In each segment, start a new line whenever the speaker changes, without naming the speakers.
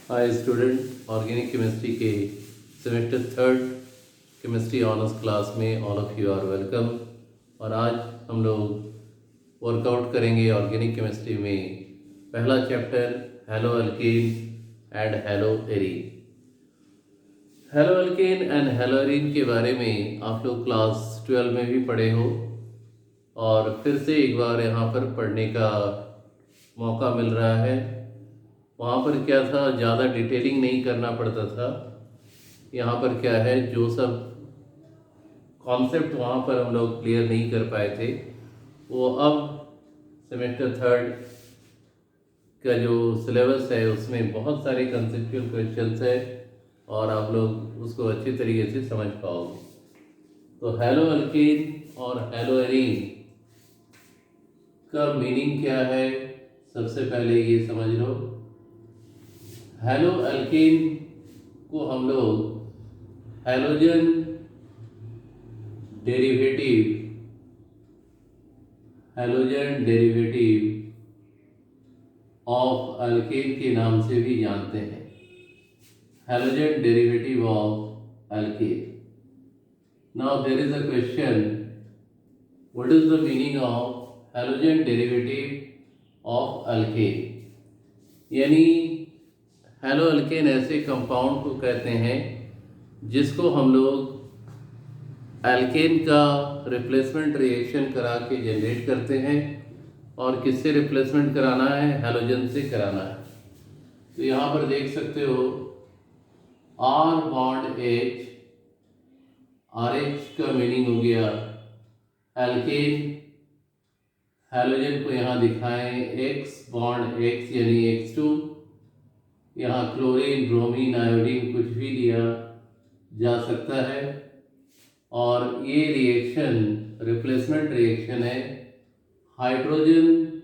हाय student, organic chemistry के semester third chemistry honours class में all of you are welcome. और आज हम लोग वर्कआउट करेंगे ऑर्गेनिक केमिस्ट्री में पहला chapter hello alkane and hello arene. Hello alkane and hello arene के बारे में आप लोग क्लास 12 में भी पढ़े हो और फिर से एक बार यहाँ पर पढ़ने का मौका मिल रहा है। वहाँ पर क्या था, ज़्यादा डिटेलिंग नहीं करना पड़ता था। यहाँ पर क्या है, जो सब कॉन्सेप्ट वहाँ पर हम लोग क्लियर नहीं कर पाए थे वो अब सेमेस्टर थर्ड का जो सिलेबस है उसमें बहुत सारे कंसेप्चुअल क्वेश्चंस है और आप लोग उसको अच्छी तरीके से समझ पाओगे। तो हेलो अल्केन और हेलो एरीन का मीनिंग क्या है, सबसे पहले ये समझ लो। हेलो अल्केन को हम लोग हैलोजन डेरिवेटिव ऑफ अल्केन के नाम से भी जानते हैं। Halogen derivative of alkane. Now there is a question, what is the meaning of halogen derivative of alkane. यानी हेलो अल्केन ऐसे कंपाउंड को कहते हैं जिसको हम लोग एल्केन का रिप्लेसमेंट रिएक्शन करा के जनरेट करते हैं। और किससे रिप्लेसमेंट कराना है, हैलोजन से कराना है। तो यहाँ पर देख सकते हो R bond H, R H का मीनिंग हो गया एल्केन। हैलोजन को यहाँ दिखाएं एक्स बॉन्ड एक्स यानी X2। यहाँ क्लोरीन, ब्रोमीन, आयोडीन कुछ भी लिया जा सकता है। और ये रिएक्शन रिप्लेसमेंट रिएक्शन है। हाइड्रोजन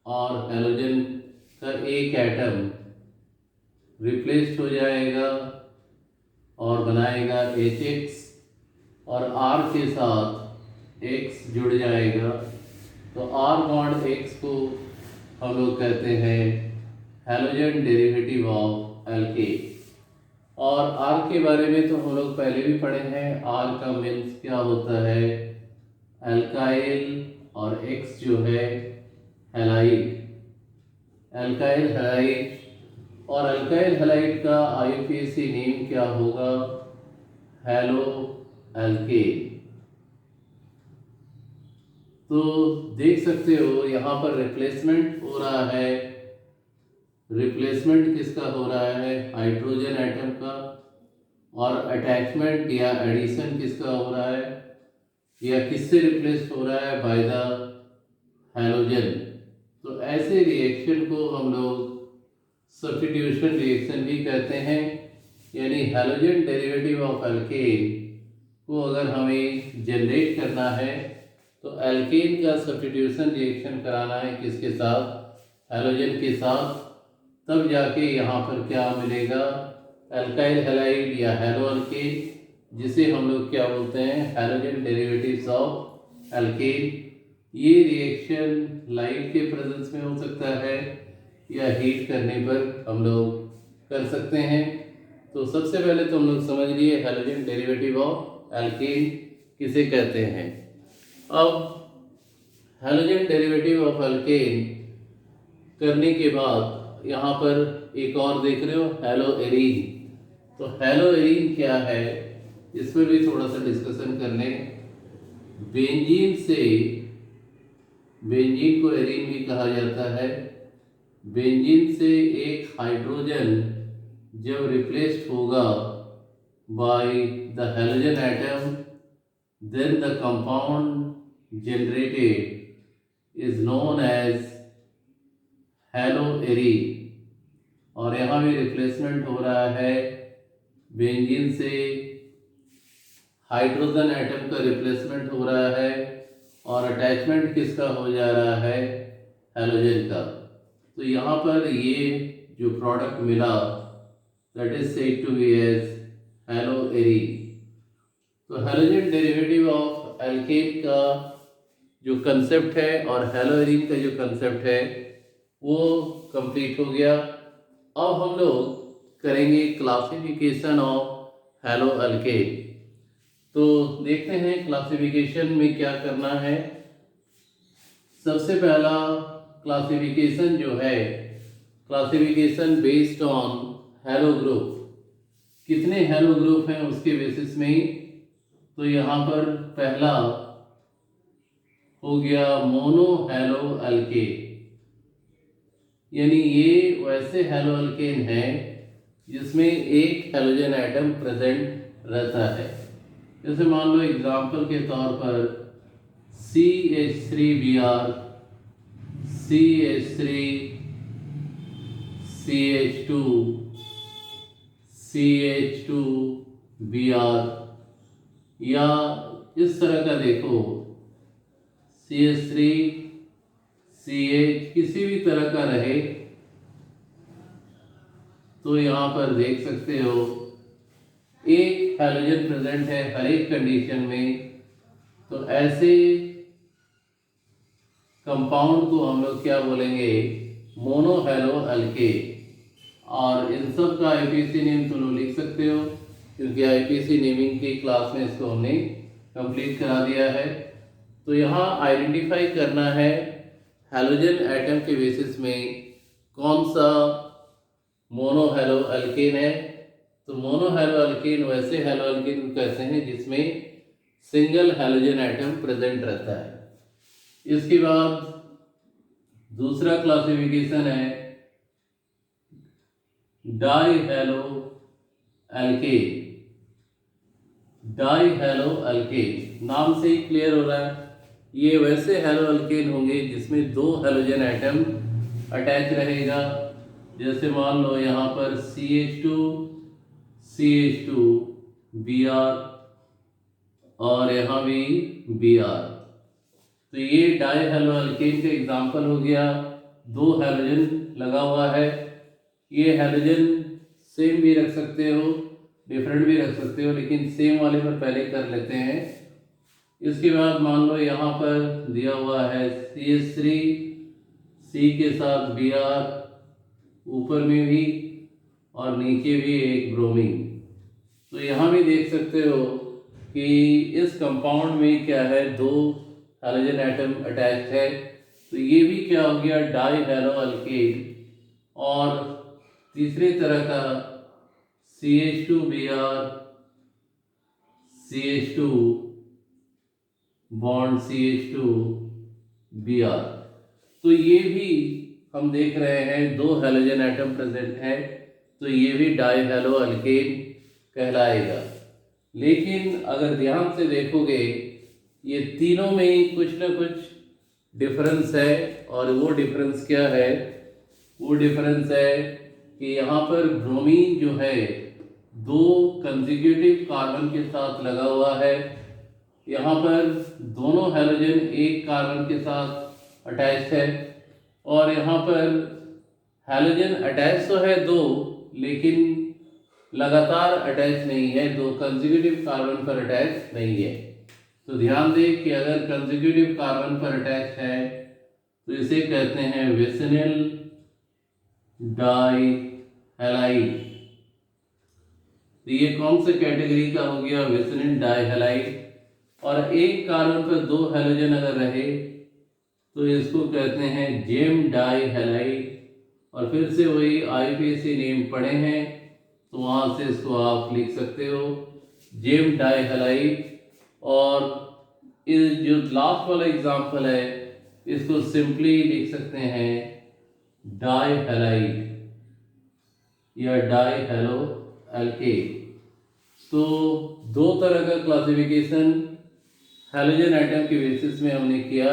और हैलोजन का एक एटम रिप्लेस्ड हो जाएगा और बनाएगा HX और R के साथ X जुड़ जाएगा। तो R बॉन्ड X को हम लोग कहते हैं हैलोजन डेरिवेटिव ऑफ एल्केन। और R के बारे में तो हम लोग पहले भी पढ़े हैं। R का मीन्स क्या होता है, एल्काइल, और X जो है हैलाइड। एल्काइल हैलाइड, और अल्काइल हैलाइड का IUPAC नेम क्या होगा, हेलो अल्केन। तो देख सकते हो यहाँ पर रिप्लेसमेंट हो रहा है। रिप्लेसमेंट किसका हो रहा है, हाइड्रोजन एटम का। और अटैचमेंट या एडिशन किसका हो रहा है, या किससे रिप्लेस हो रहा है, बाय द हैलोजन। तो ऐसे रिएक्शन को हम लोग सब्स्टिट्यूशन रिएक्शन भी कहते हैं। यानी हैलोजन डेरिवेटिव ऑफ एल्केन को अगर हमें जनरेट करना है तो एल्केन का सब्स्टिट्यूशन रिएक्शन कराना है किसके साथ, हैलोजन के साथ। तब जाके यहाँ पर क्या मिलेगा, एल्काइल हैलाइड या हेलो अल्केन, जिसे हम लोग क्या बोलते हैं, हैलोजन डेरिवेटिव्स ऑफ एल्केन। ये रिएक्शन लाइट के प्रेजेंस में हो सकता है या हीट करने पर हम लोग कर सकते हैं। तो सबसे पहले तो हम लोग समझ लिए हैलोजन डेरिवेटिव ऑफ एल्केन किसे कहते हैं। अब हैलोजन डेरिवेटिव ऑफ एल्केन करने के बाद यहाँ पर एक और देख रहे हो हेलो एरीन। तो हेलो एरीन क्या है, इस पर भी थोड़ा सा डिस्कशन कर लें। बेंजीन से, बेंजीन को एरीन भी कहा जाता है। बेंजीन से एक हाइड्रोजन जब रिप्लेस्ड होगा by the halogen atom, then the compound generated is known as haloarine। और यहाँ भी रिप्लेसमेंट हो रहा है, बेंजीन से हाइड्रोजन एटम का रिप्लेसमेंट हो रहा है और अटैचमेंट किसका हो जा रहा है, हैलोजन का। तो यहाँ पर ये जो प्रोडक्ट मिला that is said to be as haloarene. तो हैलोजन डेरिवेटिव ऑफ एल्केन का जो कंसेप्ट है और हैलोएरीन का जो कंसेप्ट है वो कंप्लीट हो गया। अब हम लोग करेंगे क्लासिफिकेशन ऑफ हैलो अल्केन। तो देखते हैं क्लासिफिकेशन में क्या करना है। सबसे पहला क्लासिफिकेशन जो है, classification based on hello group, कितने हैलो ग्रुप हैं उसके बेसिस में। तो यहाँ पर पहला हो गया मोनो हैलो अल्केन, यानी ये वैसे हैलो अल्केन है जिसमें एक हैलोजन एटम प्रेजेंट रहता है। जैसे मान लो एग्जांपल के तौर पर CH3Br, CH3, CH2, CH2Br, या इस तरह का देखो CH3, CH, किसी भी तरह का रहे तो यहाँ पर देख सकते हो एक हैलोजन प्रेजेंट है हर एक कंडीशन में। तो ऐसे कंपाउंड को हम लोग क्या बोलेंगे, मोनो हैलो अल्केन। और इन सब का आईपीसी नेम तुम लोग लिख सकते हो, क्योंकि आईपीसी नेमिंग की क्लास में इसको हमने कंप्लीट करा दिया है। तो यहाँ आइडेंटिफाई करना है हैलोजन एटम के बेसिस में कौन सा मोनो हैलो अल्केन है। तो मोनो हैलो अल्केन वैसे हैलो अल्केन को कहते हैं जिसमें सिंगल हैलोजन एटम प्रेजेंट रहता है। इसके बाद दूसरा क्लासिफिकेशन है dihaloalkane. Dihaloalkane नाम से ही क्लियर हो रहा है, ये वैसे हैलो अल्केन होंगे जिसमें दो हैलोजन एटम अटैच रहेगा। जैसे मान लो यहाँ पर CH2, CH2, Br, और यहाँ भी Br। तो ये डाई हैलो अल्केन का एग्जाम्पल हो गया, दो हैलोजन लगा हुआ है। ये हैलोजन सेम भी रख सकते हो, डिफरेंट भी रख सकते हो, लेकिन सेम वाले पर पहले कर लेते हैं। इसके बाद मान लो यहाँ पर दिया हुआ है CH3, C के साथ Br, ऊपर में भी और नीचे भी एक ब्रोमीन। तो यहाँ भी देख सकते हो कि इस कंपाउंड में क्या है, दो हैलोजन एटम अटैच्ड है। तो ये भी क्या हो गया, डाई हैलो अल्केन। और तीसरे तरह का CH2Br, CH2 बॉन्ड CH2Br। तो ये भी हम देख रहे हैं दो हैलोजन एटम प्रेजेंट है, तो ये भी डाई हैलो अल्केन कहलाएगा। लेकिन अगर ध्यान से देखोगे ये तीनों में ही कुछ ना कुछ डिफरेंस है, और वो डिफरेंस क्या है, वो डिफरेंस है कि यहाँ पर ब्रोमीन जो है दो कंसेक्यूटिव कार्बन के साथ लगा हुआ है, यहाँ पर दोनों हैलोजन एक कार्बन के साथ अटैच है, और यहाँ पर हैलोजन अटैच तो है दो, लेकिन लगातार अटैच नहीं है, दो कंसेक्यूटिव कार्बन पर अटैच नहीं है। तो ध्यान दें कि अगर कंसेक्यूटिव कार्बन पर अटैच है तो इसे कहते हैं विसिनल डाई हैलाइड। तो ये कौन से कैटेगरी का हो गया, विसिनल डाई हैलाइड। और एक कार्बन पर दो हैलोजन अगर रहे तो इसको कहते हैं जेम डाई हैलाइड। और फिर से वही आईपीसी नेम पढ़े हैं तो वहाँ से इसको आप लिख सकते हो जेम डाई हैलाइड। और इस जो लास्ट वाला एग्जांपल है इसको सिंपली लिख सकते हैं डाई हैलाइड या डाई हैलो अल्केन। तो दो तरह का क्लासिफिकेशन हैलोजन एटम के बेसिस में हमने किया।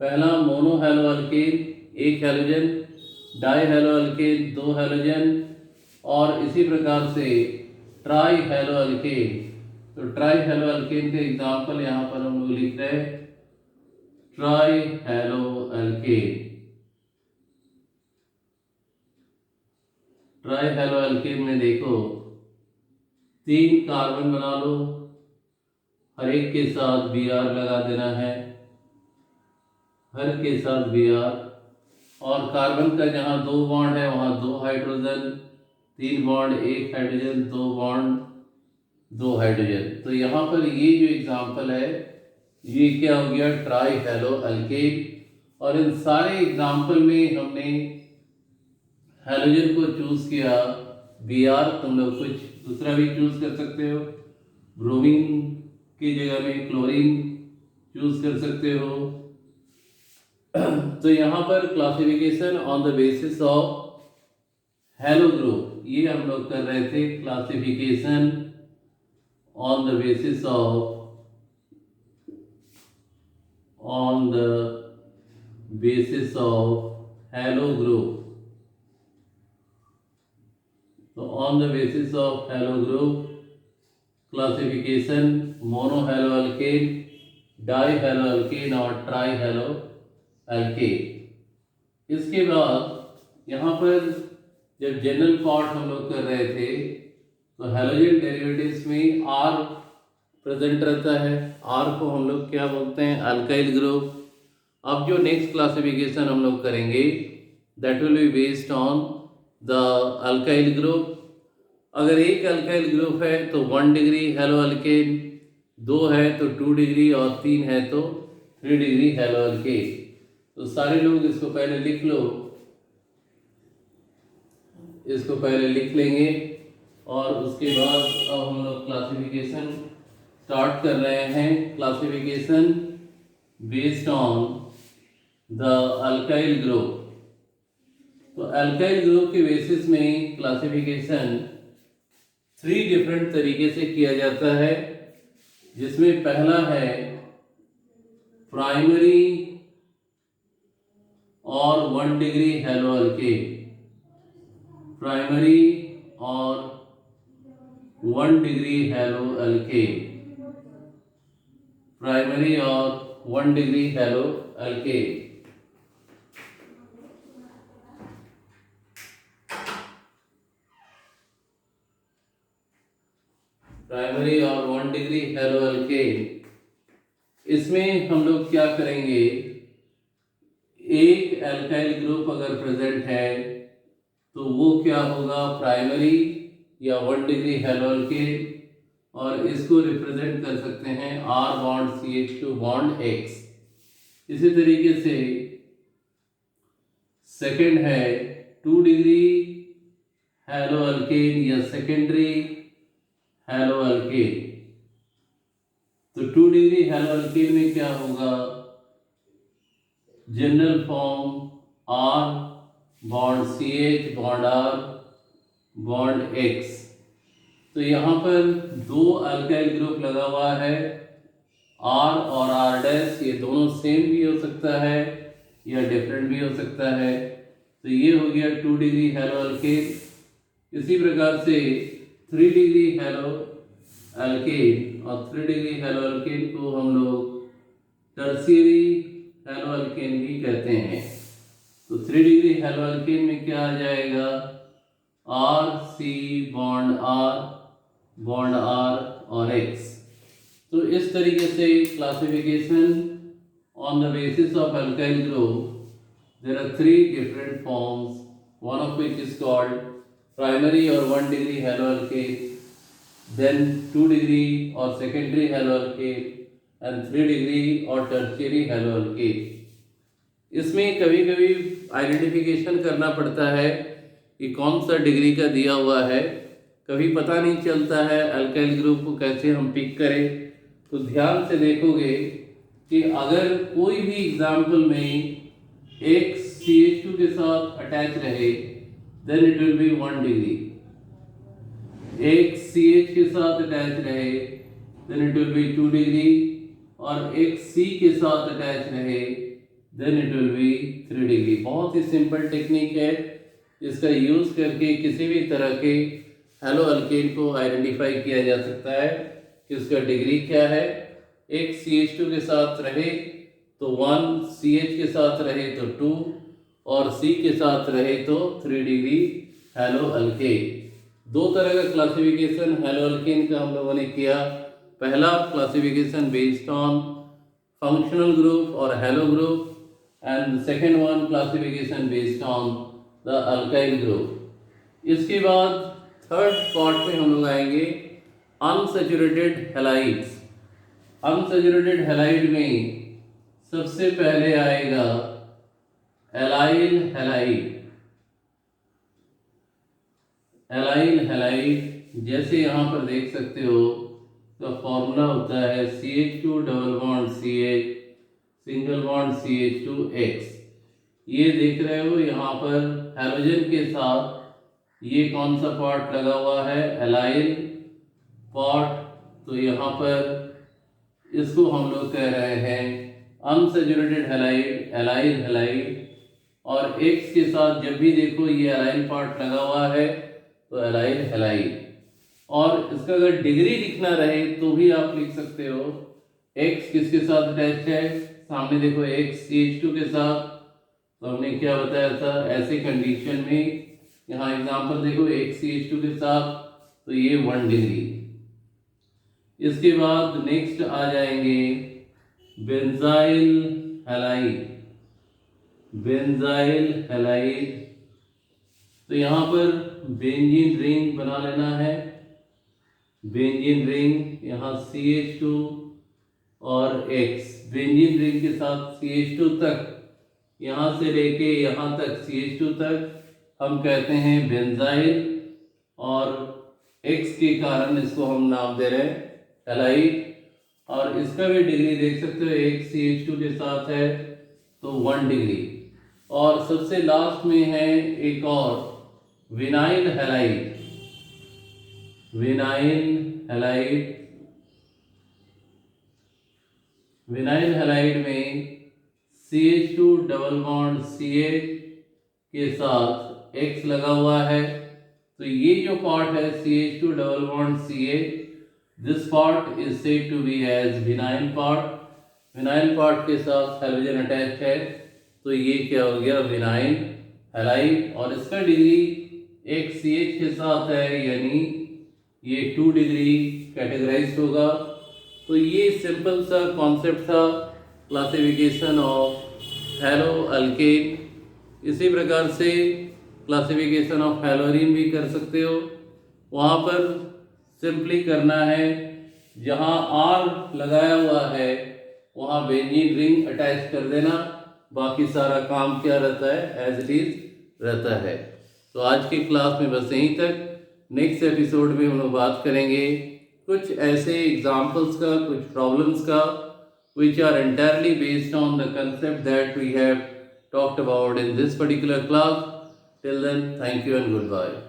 पहला मोनो हैलो अल्केन एक हैलोजन, डाई हैलो अल्केन दो हैलोजन, और इसी प्रकार से ट्राई हैलो अल्केन। तो ट्राई हैलो अल्केन के एग्जाम्पल यहाँ पर हम लोग लिख रहे हैं try hello alkane. Try hello alkane में देखो तीन कार्बन बना लो, हर एक के साथ Br लगा देना है, हर के साथ Br, और कार्बन का जहाँ दो बॉन्ड है वहाँ दो hydrogen, 3 bond, 1 hydrogen, 2 bond, 2 hydrogen. तो यहाँ पर ये जो एग्जाम्पल है ये क्या हो गया, ट्राई हेलो अल्केन। और इन सारे एग्जाम्पल में हमने हेलोजन को चूज किया Br। तुम लोग कुछ दूसरा भी चूज कर सकते हो, ब्रोमीन की जगह में क्लोरीन चूज कर सकते हो। तो यहाँ पर classification on the basis of halo group, ये हम लोग कर रहे थे, classification on the basis of halo group. तो on the basis of halo group classification, mono halo alkane, di halo alkane और ट्राई हेलो अल्केन। इसके बाद यहाँ पर जब जनरल पार्ट हम लोग कर रहे थे तो हेलोजन डेरिवेटिव्स में R प्रेजेंट रहता है। R को हम लोग क्या बोलते हैं, अल्काइल ग्रुप। अब जो नेक्स्ट क्लासिफिकेशन हम लोग करेंगे that will be based on the alkyl group. अगर एक अल्काइल ग्रुप है तो 1 डिग्री हेलो अल्केन, 2 है तो 2 डिग्री और 3 है तो 3 डिग्री हेलो अल्केन। तो सारे लोग इसको पहले लिख लो, इसको पहले लिख लेंगे और उसके बाद अब हम लोग क्लासिफिकेशन स्टार्ट कर रहे हैं। Classification based on the alkyl group. तो अल्काइल ग्रुप के बेसिस में क्लासिफिकेशन 3 डिफरेंट तरीके से किया जाता है, जिसमें पहला है प्राइमरी और 1 डिग्री हेलो अल्केन। प्राइमरी और 1 डिग्री हेलो अल्केन, प्राइमरी और 1 डिग्री हेलो अल्केन। प्राइमरी और 1 डिग्री हेलो अल्केन, इसमें हम लोग क्या करेंगे, एक अल्काइल ग्रुप अगर प्रेजेंट है तो वो क्या होगा, प्राइमरी या 1 डिग्री हेलो अल्केन, और इसको रिप्रेजेंट कर सकते हैं R bond CH2 bond X। इसी तरीके से सेकंड है 2 डिग्री हेलो अल्केन या सेकेंडरी हेलो अल्केन। तो 2 डिग्री हेलो अल्केन में क्या होगा, general form R bond CH bond R bond X। तो यहाँ पर 2 अल्काइल ग्रुप लगा हुआ है, R और R डैश, ये दोनों सेम भी हो सकता है या डिफरेंट भी हो सकता है। तो ये हो गया 2 डिग्री हेलो अल्केन। इसी प्रकार से 3 डिग्री हेलो अल्केन, और 3 डिग्री हेलो अल्केन को हम लोग टर्शियरी हेलो अल्केन भी कहते हैं। तो 3 डिग्री हेलो अल्केन में क्या आ जाएगा, RC बॉन्ड R और X। तो इस तरीके से classification on the basis of alkyl group there are 3 different forms, one of which is called primary और 1 degree halo alkane, then 2 degree और secondary halo alkane, and 3 degree और tertiary halo alkane. इसमें कभी कभी आइडेंटिफिकेशन करना पड़ता है कि कौन सा डिग्री का दिया हुआ है, कभी पता नहीं चलता है अल्काइल ग्रुप को कैसे हम पिक करें। तो ध्यान से देखोगे कि अगर कोई भी एग्जाम्पल में एक CH2 के साथ अटैच रहे then it will be 1 degree, एक CH के साथ अटैच रहे then it will be 2 degree, और एक C के साथ अटैच रहे then it will be 3 degree. बहुत ही सिंपल टेक्निक है, इसका यूज करके किसी भी तरह के हेलो अल्केन को आइडेंटिफाई किया जा सकता है कि उसका डिग्री क्या है। एक CH2 के साथ रहे तो 1, CH के साथ रहे तो 2, और C के साथ रहे तो 3 डिग्री हेलो अल्केन। 2 तरह का क्लासिफिकेशन हेलो अल्केन का हम लोगों ने किया। पहला classification based on functional group और halo group, and the second one classification based on the alkyl group. इसके बाद थर्ड पार्ट में हम लोग आएंगे अनसैचुरेटेड हैलाइड्स। अनसैचुरेटेड हैलाइड में सबसे पहले आएगा एलाइल हैलाइड। एलाइल हैलाइड जैसे यहाँ पर देख सकते हो तो फॉर्मूला होता है CH2 double bond CH single bond CH2X। ये देख रहे हो यहाँ पर हैलोजन के साथ ये कौन सा पार्ट लगा हुआ है, एलाइल पार्ट। तो यहाँ पर इसको हम लोग कह रहे हैं अनसैचुरेटेड हैलाइड, एलाइल हैलाइड। और X के साथ जब भी देखो ये एलाइल पार्ट लगा हुआ है तो एलाइल हैलाइड। और इसका अगर डिग्री लिखना रहे तो भी आप लिख सकते हो X किसके साथ अटैच है, सामने देखो X CH2 के साथ। तो हमने क्या बताया था, ऐसे कंडीशन में यहाँ एग्जांपल देखो X CH2 के साथ तो ये 1 डिग्री। इसके बाद नेक्स्ट आ जाएंगे बेंजाइल हैलाइड। बेंजाइल हैलाइड तो यहाँ पर बेंजीन रिंग बना लेना है। बेंजीन रिंग यहाँ CH2 और X, बेंजीन रिंग के साथ CH2 तक, यहाँ से लेके यहाँ तक CH2 तक हम कहते हैं बेंजाइल। और X के कारण इसको हम नाम दे रहे हैं हैलाइड। और इसका भी डिग्री देख सकते हो, X CH2 के साथ है तो 1 डिग्री। और सबसे लास्ट में है एक और vinyl halide. Vinyl halide, vinyl halide में CH2 डबल बॉन्ड CH के साथ X लगा हुआ है। तो ये जो पार्ट है CH2 double bond CH, this part is said to be as vinyl part. Vinyl part के साथ हैलोजन अटैच है तो ये क्या हो गया, विनाइल हैलाइड। और इसका डिग्री एक CH के साथ है यानी ये 2 डिग्री कैटेगराइज्ड होगा। तो ये सिंपल सा कॉन्सेप्ट था क्लासिफिकेशन ऑफ हैलो अल्केन। इसी प्रकार से क्लासिफिकेशन ऑफ हैलोरीन भी कर सकते हो। वहाँ पर सिंपली करना है, जहाँ R लगाया हुआ है वहाँ बेंजीन रिंग अटैच कर देना, बाकी सारा काम क्या रहता है, एज इट इज रहता है। तो आज की क्लास में बस यहीं तक। नेक्स्ट एपिसोड में हम लोग बात करेंगे कुछ ऐसे एग्जाम्पल्स का, कुछ प्रॉब्लम्स का which are entirely based on the concept that we have talked about in this particular class. Till then, thank you and goodbye.